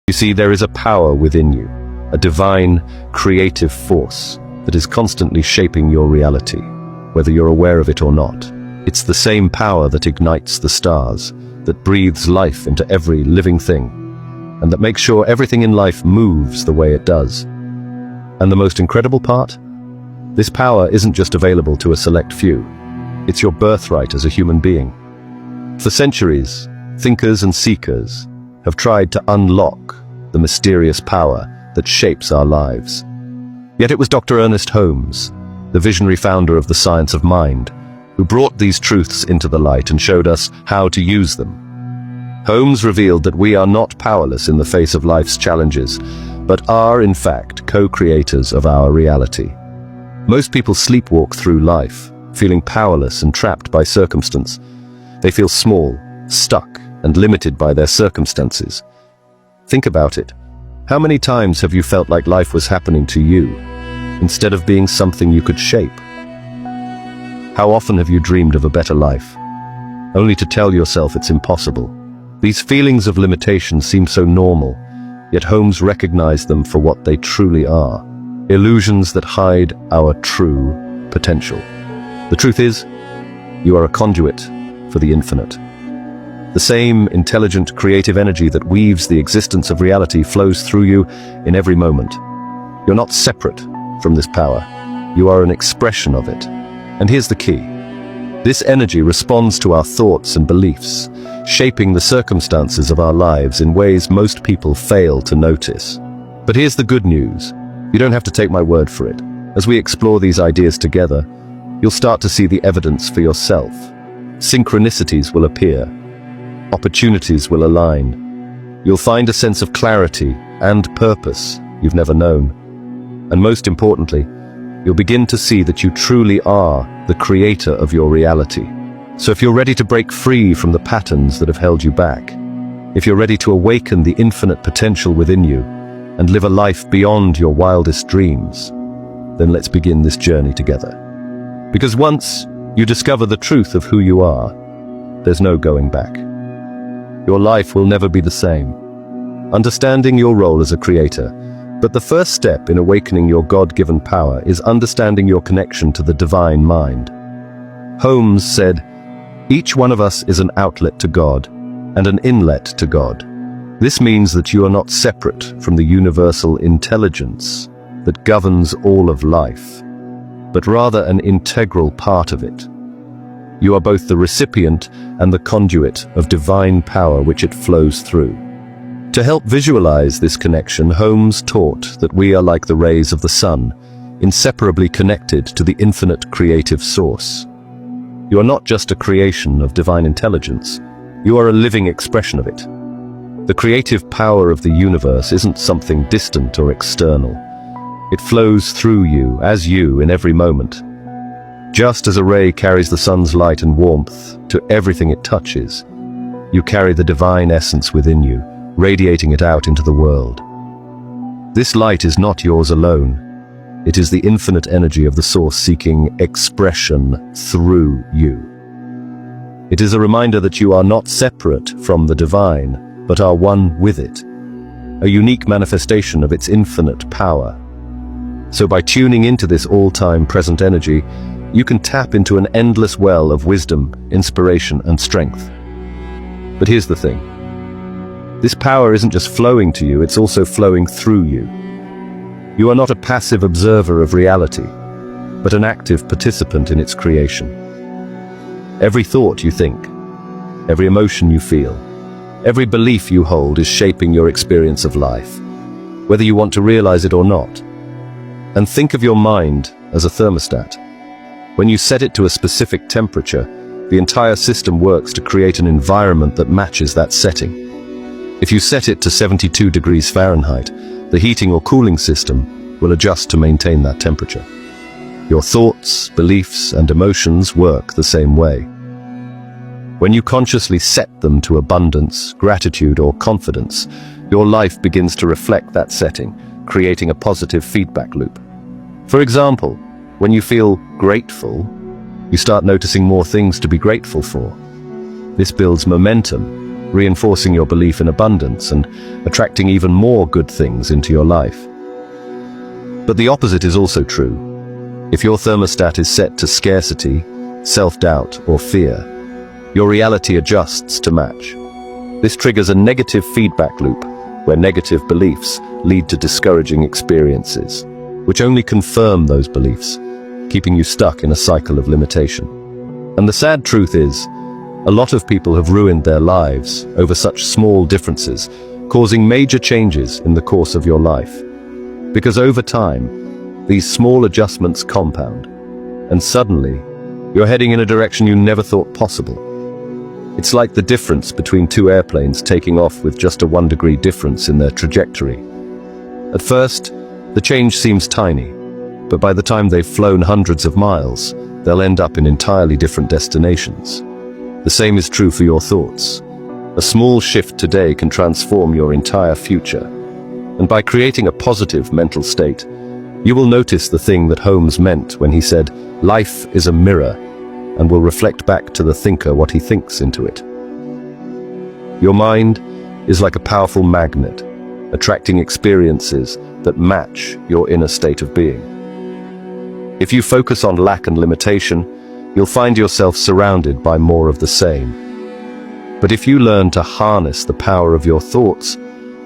You see, there is a power within you, a divine, creative force that is constantly shaping your reality, whether you're aware of it or not. It's the same power that ignites the stars, that breathes life into every living thing, and that makes sure everything in life moves the way it does. And the most incredible part? This power isn't just available to a select few. It's your birthright as a human being. For centuries, thinkers and seekers have tried to unlock the mysterious power that shapes our lives. Yet it was Dr. Ernest Holmes, the visionary founder of the science of mind, who brought these truths into the light and showed us how to use them. Holmes revealed that we are not powerless in the face of life's challenges, but are, in fact, co-creators of our reality. Most people sleepwalk through life, feeling powerless and trapped by circumstance. They feel small, stuck, and limited by their circumstances. Think about it. How many times have you felt like life was happening to you, instead of being something you could shape? How often have you dreamed of a better life, only to tell yourself it's impossible? These feelings of limitation seem so normal, yet Holmes recognized them for what they truly are: illusions that hide our true potential. The truth is, you are a conduit for the infinite. The same intelligent, creative energy that weaves the existence of reality flows through you in every moment. You're not separate from this power. You are an expression of it. And here's the key. This energy responds to our thoughts and beliefs, shaping the circumstances of our lives in ways most people fail to notice. But here's the good news. You don't have to take my word for it. As we explore these ideas together, you'll start to see the evidence for yourself. Synchronicities will appear. Opportunities will align. You'll find a sense of clarity and purpose you've never known. And most importantly, you'll begin to see that you truly are the creator of your reality. So if you're ready to break free from the patterns that have held you back, if you're ready to awaken the infinite potential within you and live a life beyond your wildest dreams, then let's begin this journey together. Because once you discover the truth of who you are, there's no going back. Your life will never be the same. Understanding your role as a creator. But the first step in awakening your God-given power is understanding your connection to the divine mind. Holmes said, "Each one of us is an outlet to God and an inlet to God." This means that you are not separate from the universal intelligence that governs all of life, but rather an integral part of it. You are both the recipient and the conduit of divine power which it flows through. To help visualize this connection, Holmes taught that we are like the rays of the sun, inseparably connected to the infinite creative source. You are not just a creation of divine intelligence, you are a living expression of it. The creative power of the universe isn't something distant or external. It flows through you, as you, in every moment. Just as a ray carries the sun's light and warmth to everything it touches, you carry the divine essence within you, radiating it out into the world. This light is not yours alone. It is the infinite energy of the source seeking expression through you. It is a reminder that you are not separate from the divine, but are one with it, a unique manifestation of its infinite power. So by tuning into this all-time present energy, you can tap into an endless well of wisdom, inspiration, and strength. But here's the thing. This power isn't just flowing to you, it's also flowing through you. You are not a passive observer of reality, but an active participant in its creation. Every thought you think, every emotion you feel, every belief you hold is shaping your experience of life, whether you want to realize it or not. And think of your mind as a thermostat. When you set it to a specific temperature, the entire system works to create an environment that matches that setting. If you set it to 72 degrees Fahrenheit, the heating or cooling system will adjust to maintain that temperature. Your thoughts, beliefs, and emotions work the same way. When you consciously set them to abundance, gratitude, or confidence, your life begins to reflect that setting, creating a positive feedback loop. For example, when you feel grateful, you start noticing more things to be grateful for. This builds momentum, reinforcing your belief in abundance and attracting even more good things into your life. But the opposite is also true. If your thermostat is set to scarcity, self-doubt, or fear, your reality adjusts to match. This triggers a negative feedback loop, where negative beliefs lead to discouraging experiences, which only confirm those beliefs, keeping you stuck in a cycle of limitation. And the sad truth is, a lot of people have ruined their lives over such small differences, causing major changes in the course of your life. Because over time, these small adjustments compound, and suddenly, you're heading in a direction you never thought possible. It's like the difference between two airplanes taking off with just a 1-degree difference in their trajectory. At first, the change seems tiny, but by the time they've flown hundreds of miles, they'll end up in entirely different destinations. The same is true for your thoughts. A small shift today can transform your entire future. And by creating a positive mental state, you will notice the thing that Holmes meant when he said, "Life is a mirror," and will reflect back to the thinker what he thinks into it. Your mind is like a powerful magnet, attracting experiences that match your inner state of being. If you focus on lack and limitation, you'll find yourself surrounded by more of the same. But if you learn to harness the power of your thoughts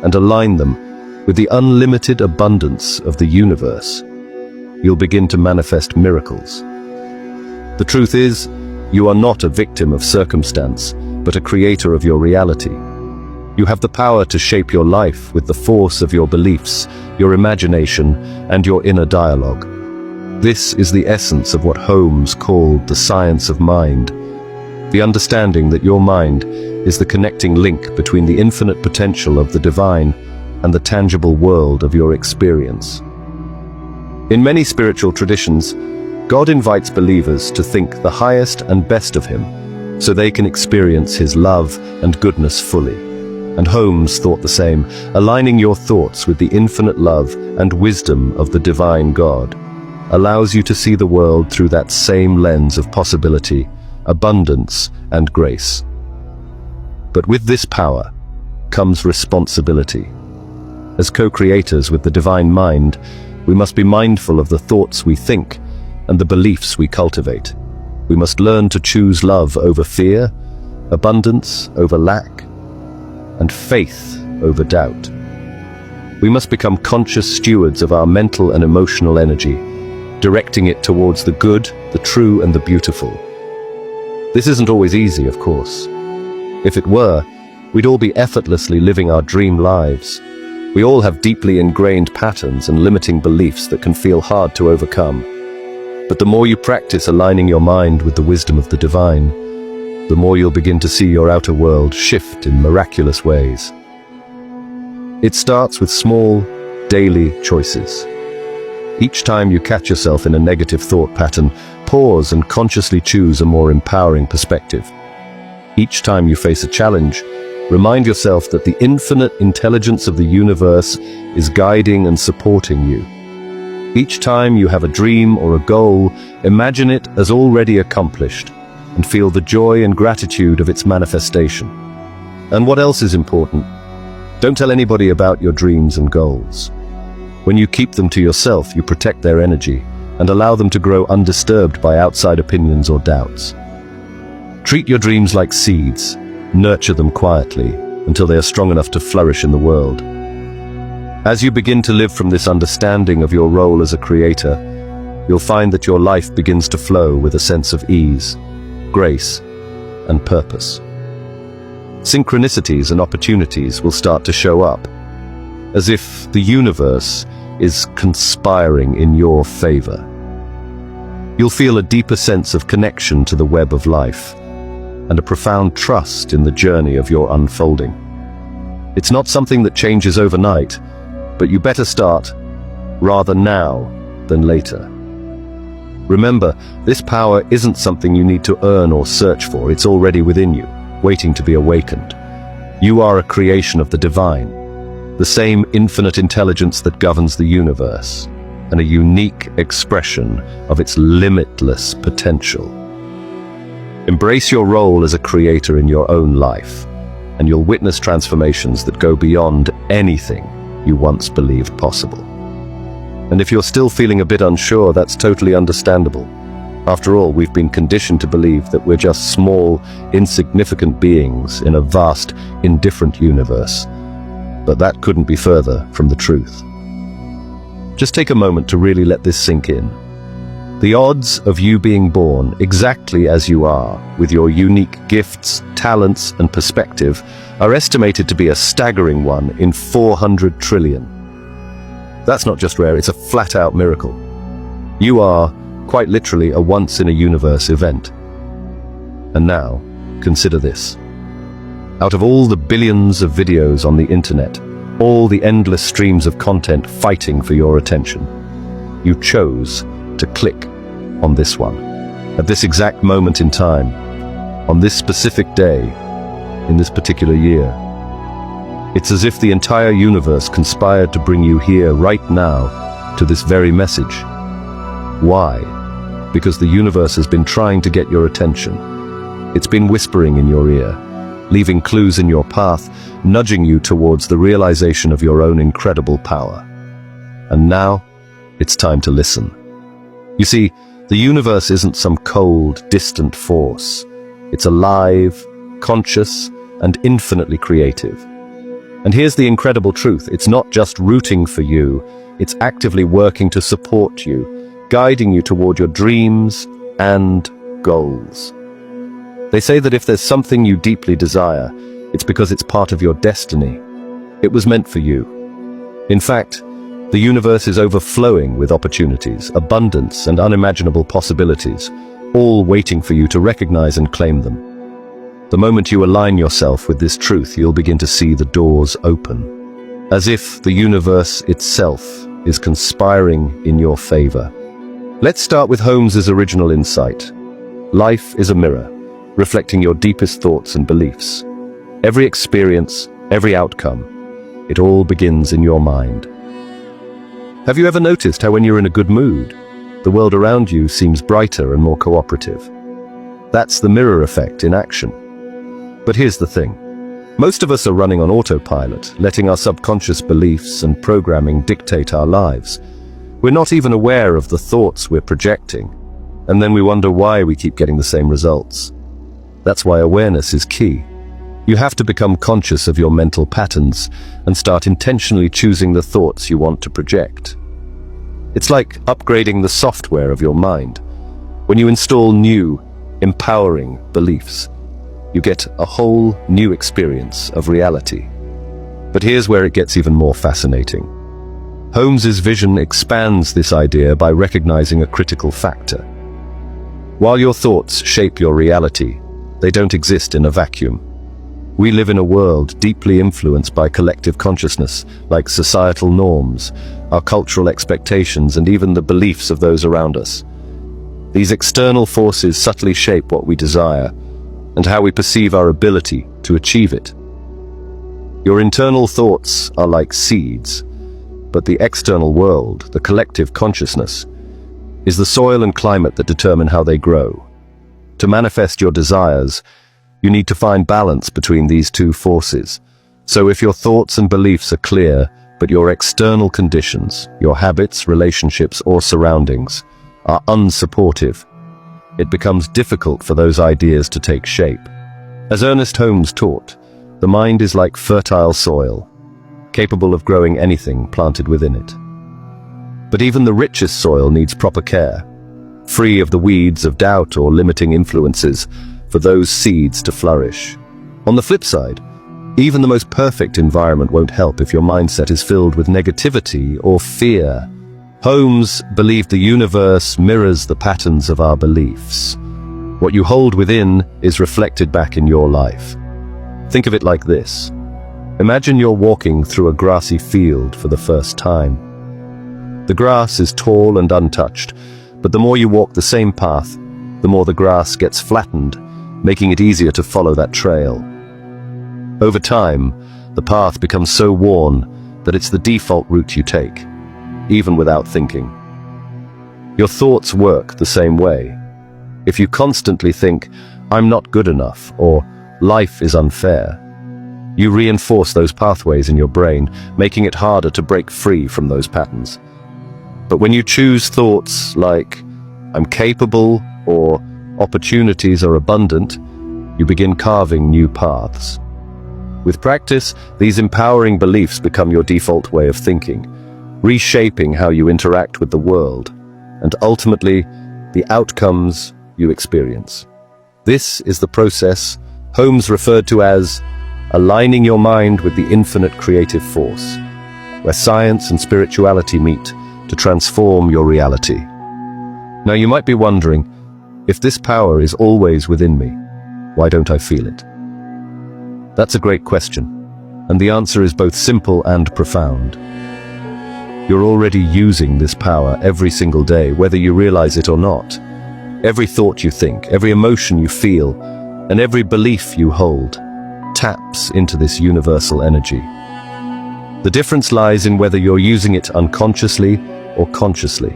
and align them with the unlimited abundance of the universe, you'll begin to manifest miracles. The truth is, you are not a victim of circumstance, but a creator of your reality. You have the power to shape your life with the force of your beliefs, your imagination, and your inner dialogue. This is the essence of what Holmes called the science of mind, the understanding that your mind is the connecting link between the infinite potential of the divine and the tangible world of your experience. In many spiritual traditions, God invites believers to think the highest and best of Him, so they can experience His love and goodness fully. And Holmes thought the same, aligning your thoughts with the infinite love and wisdom of the divine God allows you to see the world through that same lens of possibility, abundance, and grace. But with this power comes responsibility. As co-creators with the divine mind, we must be mindful of the thoughts we think and the beliefs we cultivate. We must learn to choose love over fear, abundance over lack, and faith over doubt. We must become conscious stewards of our mental and emotional energy, directing it towards the good, the true, and the beautiful. This isn't always easy, of course. If it were, we'd all be effortlessly living our dream lives. We all have deeply ingrained patterns and limiting beliefs that can feel hard to overcome. But the more you practice aligning your mind with the wisdom of the divine, the more you'll begin to see your outer world shift in miraculous ways. It starts with small, daily choices. Each time you catch yourself in a negative thought pattern, pause and consciously choose a more empowering perspective. Each time you face a challenge, remind yourself that the infinite intelligence of the universe is guiding and supporting you. Each time you have a dream or a goal, imagine it as already accomplished and feel the joy and gratitude of its manifestation. And what else is important? Don't tell anybody about your dreams and goals. When you keep them to yourself, you protect their energy and allow them to grow undisturbed by outside opinions or doubts. Treat your dreams like seeds. Nurture them quietly until they are strong enough to flourish in the world. As you begin to live from this understanding of your role as a creator, you'll find that your life begins to flow with a sense of ease, grace, and purpose. Synchronicities and opportunities will start to show up, as if the universe is conspiring in your favor. You'll feel a deeper sense of connection to the web of life, and a profound trust in the journey of your unfolding. It's not something that changes overnight, but you better start rather now than later. Remember, this power isn't something you need to earn or search for. It's already within you, waiting to be awakened. You are a creation of the divine, the same infinite intelligence that governs the universe, and a unique expression of its limitless potential. Embrace your role as a creator in your own life. and you'll witness transformations that go beyond anything you once believed possible. And if you're still feeling a bit unsure, that's totally understandable. After all, we've been conditioned to believe that we're just small, insignificant beings in a vast, indifferent universe. But that couldn't be further from the truth. Just take a moment to really let this sink in. The odds of you being born exactly as you are, with your unique gifts, talents, and perspective, are estimated to be a staggering 1 in 400 trillion. That's not just rare, it's a flat-out miracle. You are, quite literally, a once-in-a-universe event. And now, consider this. Out of all the billions of videos on the internet, all the endless streams of content fighting for your attention, you chose to click on this one. At this exact moment in time, on this specific day, in this particular year. It's as if the entire universe conspired to bring you here right now to this very message. Why? Because the universe has been trying to get your attention. It's been whispering in your ear, leaving clues in your path, nudging you towards the realization of your own incredible power. And now, it's time to listen. You see, the universe isn't some cold, distant force. It's alive, conscious, and infinitely creative. And here's the incredible truth. It's not just rooting for you, it's actively working to support you, guiding you toward your dreams and goals. They say that if there's something you deeply desire, it's because it's part of your destiny. It was meant for you. In fact, the universe is overflowing with opportunities, abundance, and unimaginable possibilities, all waiting for you to recognize and claim them. The moment you align yourself with this truth, you'll begin to see the doors open, as if the universe itself is conspiring in your favor. Let's start with Holmes's original insight. Life is a mirror, reflecting your deepest thoughts and beliefs. Every experience, every outcome, it all begins in your mind. Have you ever noticed how when you're in a good mood, the world around you seems brighter and more cooperative? That's the mirror effect in action. But here's the thing. Most of us are running on autopilot, letting our subconscious beliefs and programming dictate our lives. We're not even aware of the thoughts we're projecting, and then we wonder why we keep getting the same results. That's why awareness is key. You have to become conscious of your mental patterns and start intentionally choosing the thoughts you want to project. It's like upgrading the software of your mind. When you install new, empowering beliefs, you get a whole new experience of reality. But here's where it gets even more fascinating. Holmes's vision expands this idea by recognizing a critical factor. While your thoughts shape your reality, they don't exist in a vacuum. We live in a world deeply influenced by collective consciousness, like societal norms, our cultural expectations, and even the beliefs of those around us. These external forces subtly shape what we desire and how we perceive our ability to achieve it. Your internal thoughts are like seeds, but the external world, the collective consciousness, is the soil and climate that determine how they grow. To manifest your desires, you need to find balance between these two forces. So if your thoughts and beliefs are clear, but your external conditions, your habits, relationships, or surroundings, are unsupportive, it becomes difficult for those ideas to take shape. As Ernest Holmes taught, the mind is like fertile soil, capable of growing anything planted within it. But even the richest soil needs proper care, free of the weeds of doubt or limiting influences, for those seeds to flourish. On the flip side, even the most perfect environment won't help if your mindset is filled with negativity or fear. Holmes believed the universe mirrors the patterns of our beliefs. What you hold within is reflected back in your life. Think of it like this. Imagine you're walking through a grassy field for the first time. The grass is tall and untouched, but the more you walk the same path, the more the grass gets flattened, making it easier to follow that trail. Over time, the path becomes so worn that it's the default route you take, even without thinking. Your thoughts work the same way. If you constantly think, "I'm not good enough," or "life is unfair," You reinforce those pathways in your brain, making it harder to break free from those patterns. But when you choose thoughts like, "I'm capable," or "opportunities are abundant," you begin carving new paths. With practice, these empowering beliefs become your default way of thinking, reshaping how you interact with the world, and ultimately, the outcomes you experience. This is the process Holmes referred to as aligning your mind with the infinite creative force, where science and spirituality meet to transform your reality. Now you might be wondering, if this power is always within me, why don't I feel it? That's a great question, and the answer is both simple and profound. You're already using this power every single day, whether you realize it or not. Every thought you think, every emotion you feel, and every belief you hold taps into this universal energy. The difference lies in whether you're using it unconsciously or consciously.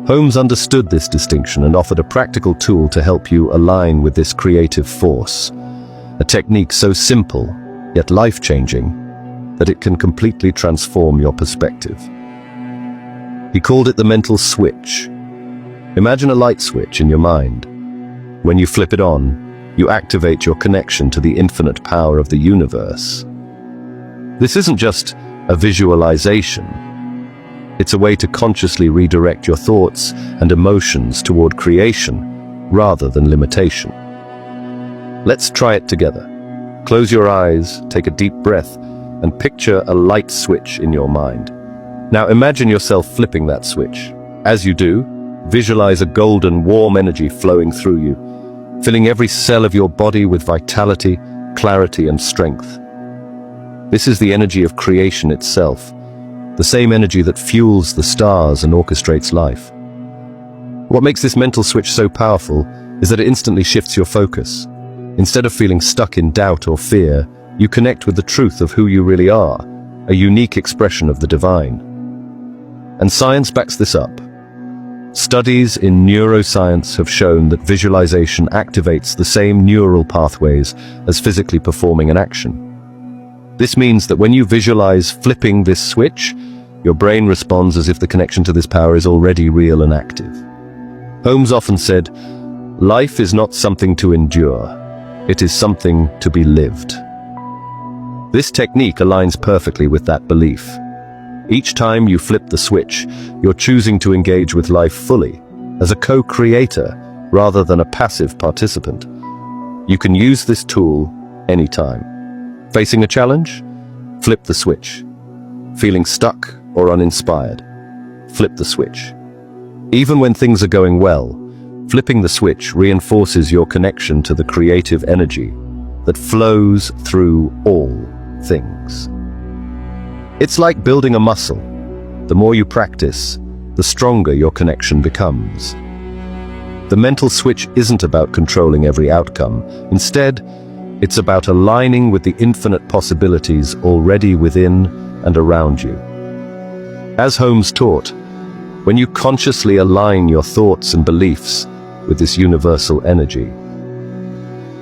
Holmes understood this distinction and offered a practical tool to help you align with this creative force, a technique so simple, yet life-changing, that it can completely transform your perspective. He called it the mental switch. Imagine a light switch in your mind. When you flip it on, you activate your connection to the infinite power of the universe. This isn't just a visualization. It's a way to consciously redirect your thoughts and emotions toward creation rather than limitation. Let's try it together. Close your eyes, take a deep breath, and picture a light switch in your mind. Now imagine yourself flipping that switch. As you do, visualize a golden, warm energy flowing through you, filling every cell of your body with vitality, clarity, and strength. This is the energy of creation itself, the same energy that fuels the stars and orchestrates life. What makes this mental switch so powerful is that it instantly shifts your focus. Instead of feeling stuck in doubt or fear, you connect with the truth of who you really are, a unique expression of the divine. And science backs this up. Studies in neuroscience have shown that visualization activates the same neural pathways as physically performing an action. This means that when you visualize flipping this switch, your brain responds as if the connection to this power is already real and active. Holmes often said, "Life is not something to endure, it is something to be lived." This technique aligns perfectly with that belief. Each time you flip the switch, you're choosing to engage with life fully, as a co-creator rather than a passive participant. You can use this tool anytime. Facing a challenge? Flip the switch. Feeling stuck or uninspired? Flip the switch. Even when things are going well, flipping the switch reinforces your connection to the creative energy that flows through all things. It's like building a muscle. The more you practice, the stronger your connection becomes. The mental switch isn't about controlling every outcome. Instead, it's about aligning with the infinite possibilities already within and around you. As Holmes taught, when you consciously align your thoughts and beliefs with this universal energy,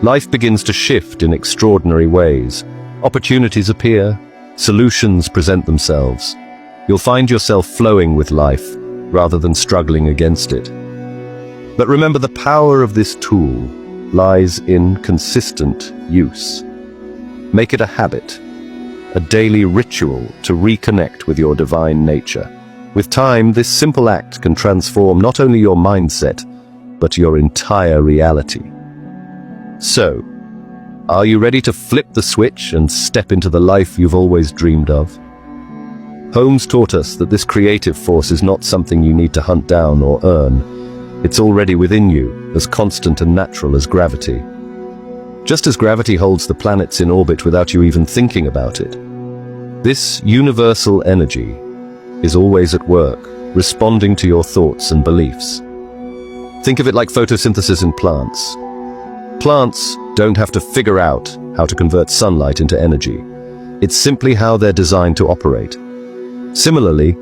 life begins to shift in extraordinary ways. Opportunities appear, solutions present themselves. You'll find yourself flowing with life rather than struggling against it. But remember, the power of this tool lies in consistent use. Make it a habit, a daily ritual to reconnect with your divine nature. With time, this simple act can transform not only your mindset, but your entire reality. So, are you ready to flip the switch and step into the life you've always dreamed of? Holmes taught us that this creative force is not something you need to hunt down or earn. It's already within you, as constant and natural as gravity. Just as gravity holds the planets in orbit without you even thinking about it, this universal energy is always at work, responding to your thoughts and beliefs. Think of it like photosynthesis in plants. Plants don't have to figure out how to convert sunlight into energy. It's simply how they're designed to operate. Similarly,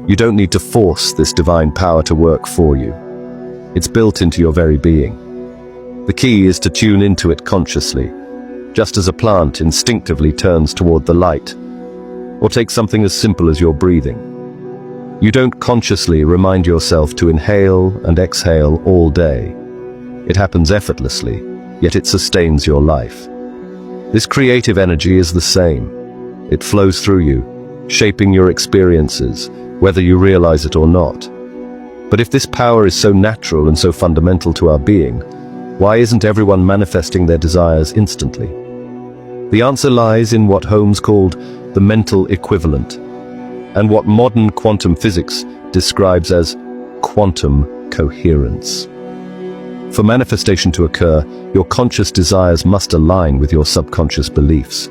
you don't need to force this divine power to work for you. It's built into your very being. The key is to tune into it consciously, just as a plant instinctively turns toward the light. Or take something as simple as your breathing. You don't consciously remind yourself to inhale and exhale all day. It happens effortlessly, yet it sustains your life. This creative energy is the same. It flows through you, shaping your experiences, whether you realize it or not. But if this power is so natural and so fundamental to our being, why isn't everyone manifesting their desires instantly? The answer lies in what Holmes called the mental equivalent, and what modern quantum physics describes as quantum coherence. For manifestation to occur, your conscious desires must align with your subconscious beliefs.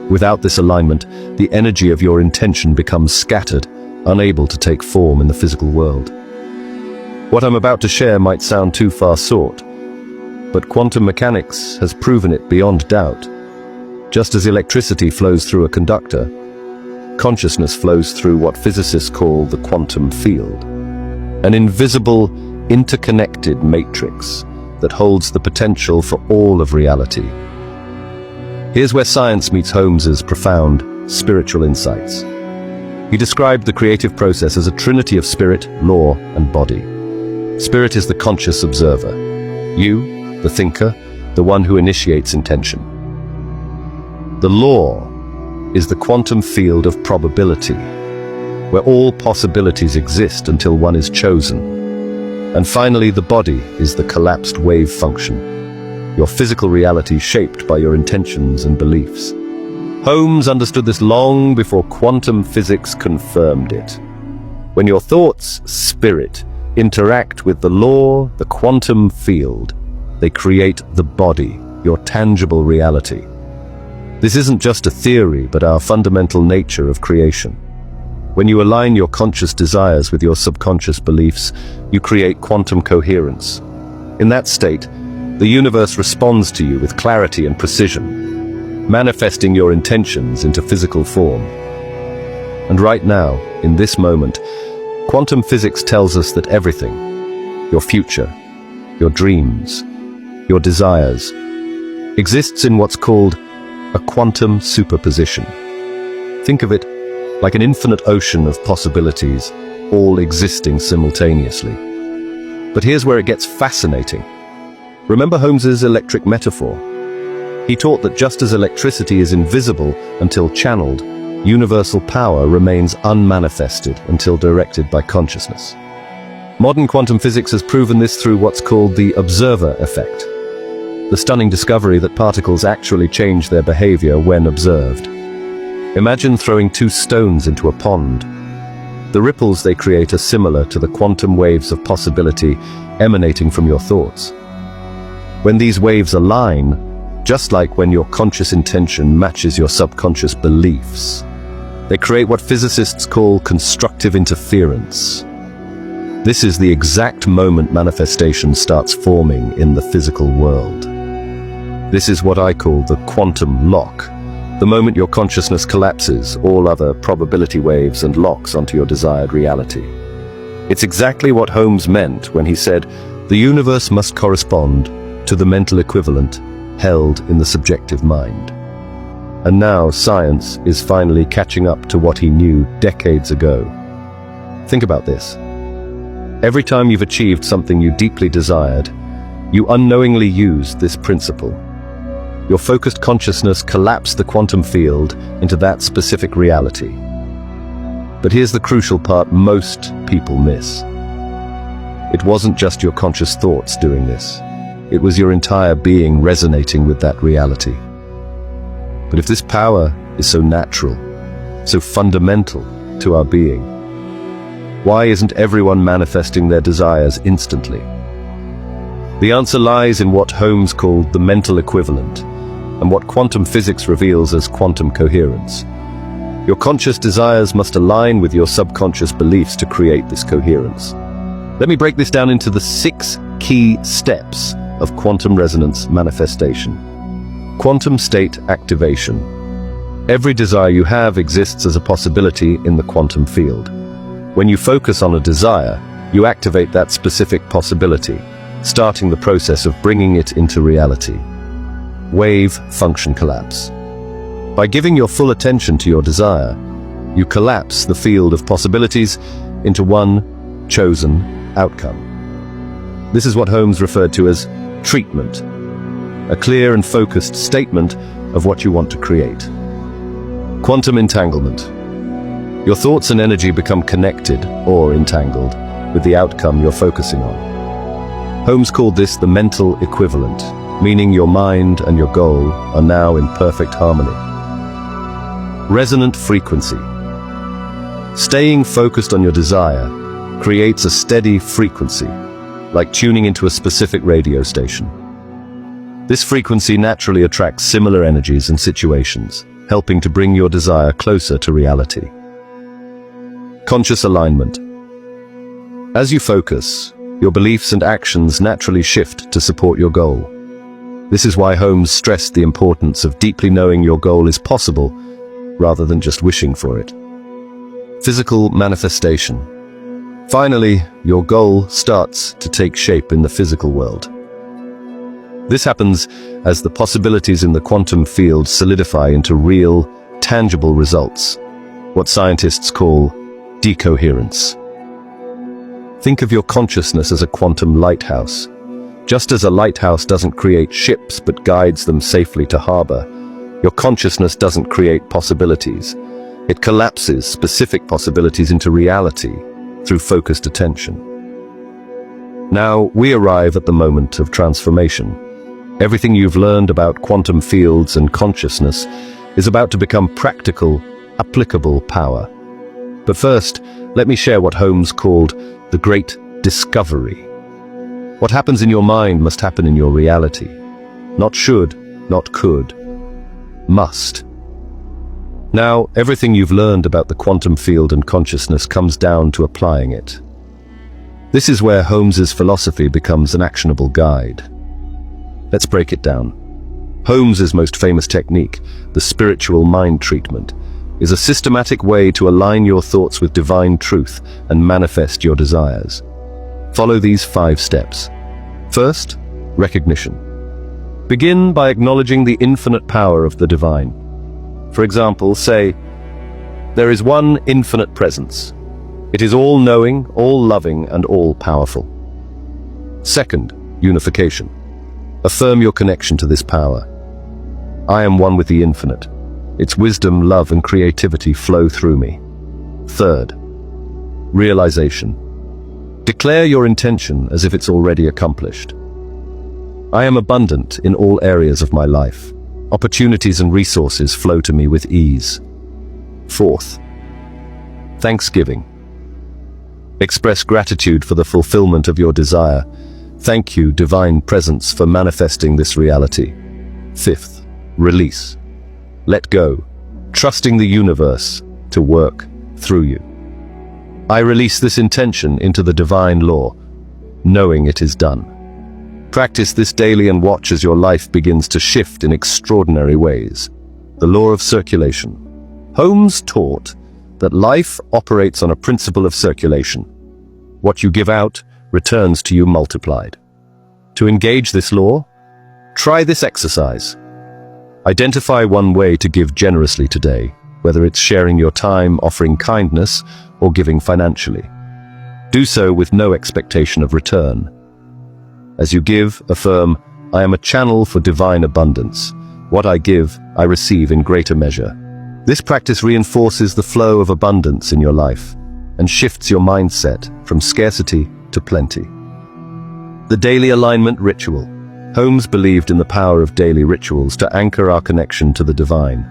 Without this alignment, the energy of your intention becomes scattered, unable to take form in the physical world. What I'm about to share might sound too far-sought, but quantum mechanics has proven it beyond doubt. Just as electricity flows through a conductor, consciousness flows through what physicists call the quantum field, an invisible, interconnected matrix that holds the potential for all of reality. Here's where science meets Holmes's profound spiritual insights. He described the creative process as a trinity of spirit, law, and body. Spirit is the conscious observer. You, the thinker, the one who initiates intention. The law is the quantum field of probability, where all possibilities exist until one is chosen. And finally, the body is the collapsed wave function, your physical reality shaped by your intentions and beliefs. Holmes understood this long before quantum physics confirmed it. When your thoughts, spirit, interact with the law, the quantum field, they create the body, your tangible reality. This isn't just a theory, but our fundamental nature of creation. When you align your conscious desires with your subconscious beliefs, you create quantum coherence. In that state, the universe responds to you with clarity and precision, manifesting your intentions into physical form. And right now, in this moment, quantum physics tells us that everything, your future, your dreams, your desires, exists in what's called a quantum superposition. Think of it like an infinite ocean of possibilities, all existing simultaneously. But here's where it gets fascinating. Remember Holmes's electric metaphor? He taught that just as electricity is invisible until channeled, universal power remains unmanifested until directed by consciousness. Modern quantum physics has proven this through what's called the observer effect, the stunning discovery that particles actually change their behavior when observed. Imagine throwing two stones into a pond. The ripples they create are similar to the quantum waves of possibility emanating from your thoughts. When these waves align, just like when your conscious intention matches your subconscious beliefs, they create what physicists call constructive interference. This is the exact moment manifestation starts forming in the physical world. This is what I call the quantum lock. The moment your consciousness collapses all other probability waves and locks onto your desired reality. It's exactly what Holmes meant when he said, the universe must correspond to the mental equivalent held in the subjective mind. And now science is finally catching up to what he knew decades ago. Think about this. Every time you've achieved something you deeply desired, you unknowingly used this principle. Your focused consciousness collapsed the quantum field into that specific reality. But here's the crucial part most people miss. It wasn't just your conscious thoughts doing this. It was your entire being resonating with that reality. But if this power is so natural, so fundamental to our being, why isn't everyone manifesting their desires instantly? The answer lies in what Holmes called the mental equivalent, and what quantum physics reveals as quantum coherence. Your conscious desires must align with your subconscious beliefs to create this coherence. Let me break this down into the 6 key steps of quantum resonance manifestation. Quantum state activation. Every desire you have exists as a possibility in the quantum field. When you focus on a desire, you activate that specific possibility, starting the process of bringing it into reality. wave function collapse. By giving your full attention to your desire, you collapse the field of possibilities into one chosen outcome. This is what Holmes referred to as treatment, a clear and focused statement of what you want to create. Quantum entanglement. Your thoughts and energy become connected or entangled with the outcome you're focusing on. Holmes called this the mental equivalent, meaning your mind and your goal are now in perfect harmony. Resonant frequency. Staying focused on your desire creates a steady frequency, like tuning into a specific radio station. This frequency naturally attracts similar energies and situations, helping to bring your desire closer to reality. Conscious alignment. As you focus, your beliefs and actions naturally shift to support your goal. This is why Holmes stressed the importance of deeply knowing your goal is possible, rather than just wishing for it. Physical manifestation. Finally, your goal starts to take shape in the physical world. This happens as the possibilities in the quantum field solidify into real, tangible results, what scientists call decoherence. Think of your consciousness as a quantum lighthouse. Just as a lighthouse doesn't create ships but guides them safely to harbor, your consciousness doesn't create possibilities. It collapses specific possibilities into reality through focused attention. Now we arrive at the moment of transformation. Everything you've learned about quantum fields and consciousness is about to become practical, applicable power. But first, let me share what Holmes called the great discovery. What happens in your mind must happen in your reality. Not should, not could, must. Now, everything you've learned about the quantum field and consciousness comes down to applying it. This is where Holmes's philosophy becomes an actionable guide. Let's break it down. Holmes's most famous technique, the spiritual mind treatment, is a systematic way to align your thoughts with divine truth and manifest your desires. Follow these 5 steps. First, recognition. Begin by acknowledging the infinite power of the divine. For example, say, "There is one infinite presence. It is all-knowing, all-loving, and all-powerful." Second, unification. Affirm your connection to this power. I am one with the infinite. Its wisdom, love, and creativity flow through me. Third, realization. Declare your intention as if it's already accomplished. I am abundant in all areas of my life. Opportunities and resources flow to me with ease. Fourth, thanksgiving. Express gratitude for the fulfillment of your desire. Thank you, divine presence, for manifesting this reality. Fifth, release. Let go, trusting the universe to work through you. I release this intention into the divine law, knowing it is done. Practice this daily and watch as your life begins to shift in extraordinary ways. The law of circulation. Holmes taught that life operates on a principle of circulation. What you give out returns to you multiplied. To engage this law, try this exercise. Identify one way to give generously today, whether it's sharing your time, offering kindness, or giving financially. Do so with no expectation of return. As you give, affirm, I am a channel for divine abundance. What I give, I receive in greater measure. This practice reinforces the flow of abundance in your life and shifts your mindset from scarcity to plenty. The daily alignment ritual. Holmes believed in the power of daily rituals to anchor our connection to the divine.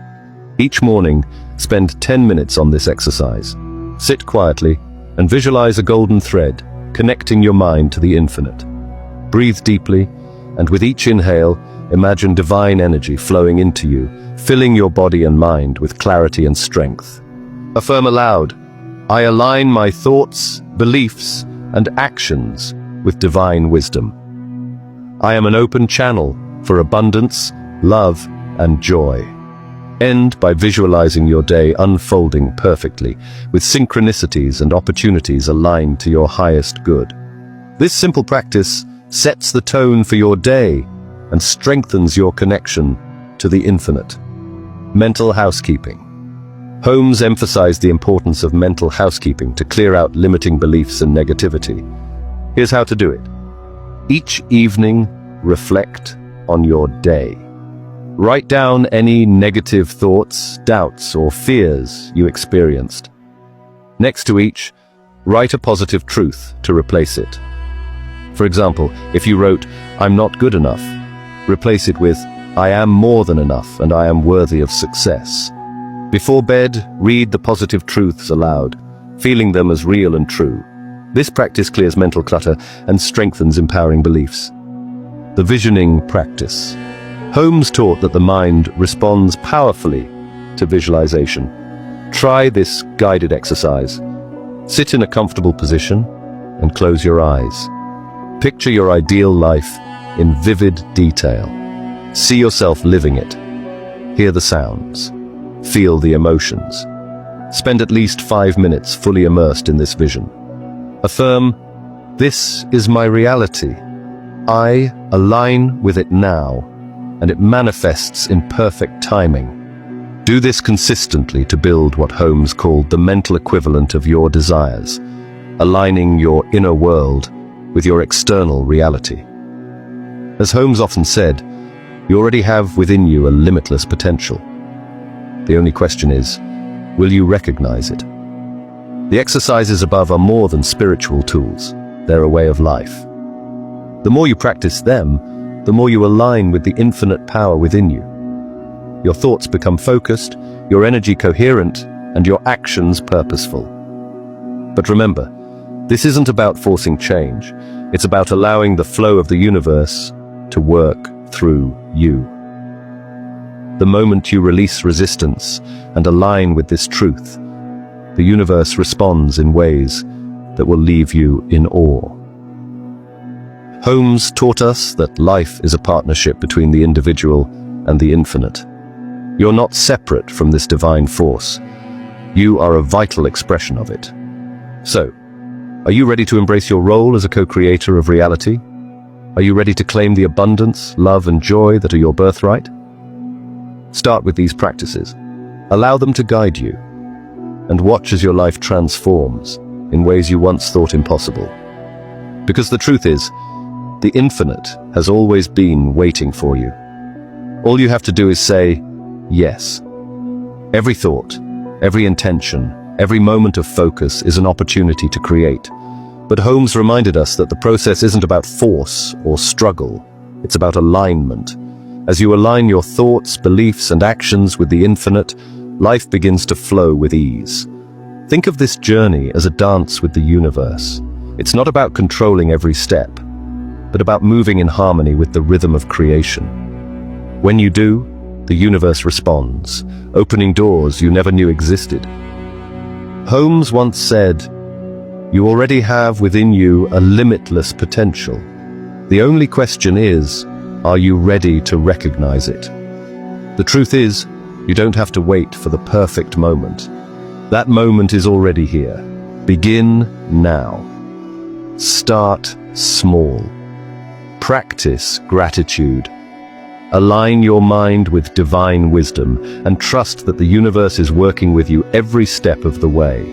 Each morning, spend 10 minutes on this exercise. Sit quietly and visualize a golden thread, connecting your mind to the infinite. Breathe deeply, and with each inhale, imagine divine energy flowing into you, filling your body and mind with clarity and strength. Affirm aloud, I align my thoughts, beliefs, and actions with divine wisdom. I am an open channel for abundance, love, and joy. End by visualizing your day unfolding perfectly, with synchronicities and opportunities aligned to your highest good. This simple practice sets the tone for your day, and strengthens your connection to the infinite. Mental housekeeping. Holmes emphasized the importance of mental housekeeping to clear out limiting beliefs and negativity. Here's how to do it. Each evening, reflect on your day. Write down any negative thoughts, doubts, or fears you experienced. Next to each, write a positive truth to replace it. For example, if you wrote, "I'm not good enough," replace it with, "I am more than enough and I am worthy of success." Before bed, read the positive truths aloud, feeling them as real and true. This practice clears mental clutter and strengthens empowering beliefs. The visioning practice. Holmes taught that the mind responds powerfully to visualization. Try this guided exercise. Sit in a comfortable position and close your eyes. Picture your ideal life in vivid detail. See yourself living it. Hear the sounds. Feel the emotions. Spend at least 5 minutes fully immersed in this vision. Affirm, "This is my reality. I align with it now, and it manifests in perfect timing." Do this consistently to build what Holmes called the mental equivalent of your desires, aligning your inner world with your external reality. As Holmes often said, you already have within you a limitless potential. The only question is, will you recognize it? The exercises above are more than spiritual tools. They're a way of life. The more you practice them, the more you align with the infinite power within you. Your thoughts become focused, your energy coherent, and your actions purposeful. But remember, this isn't about forcing change. It's about allowing the flow of the universe to work through you. The moment you release resistance and align with this truth, the universe responds in ways that will leave you in awe. Holmes taught us that life is a partnership between the individual and the infinite. You're not separate from this divine force. You are a vital expression of it. So, are you ready to embrace your role as a co-creator of reality? Are you ready to claim the abundance, love, and joy that are your birthright? Start with these practices. Allow them to guide you, and watch as your life transforms in ways you once thought impossible. Because the truth is, the infinite has always been waiting for you. All you have to do is say, yes. Every thought, every intention, every moment of focus is an opportunity to create. But Holmes reminded us that the process isn't about force or struggle. It's about alignment. As you align your thoughts, beliefs, and actions with the infinite, life begins to flow with ease. Think of this journey as a dance with the universe. It's not about controlling every step, but about moving in harmony with the rhythm of creation. When you do, the universe responds, opening doors you never knew existed. Holmes once said, "You already have within you a limitless potential. The only question is, are you ready to recognize it?" The truth is, you don't have to wait for the perfect moment. That moment is already here. Begin now. Start small. Practice gratitude. Align your mind with divine wisdom and trust that the universe is working with you every step of the way.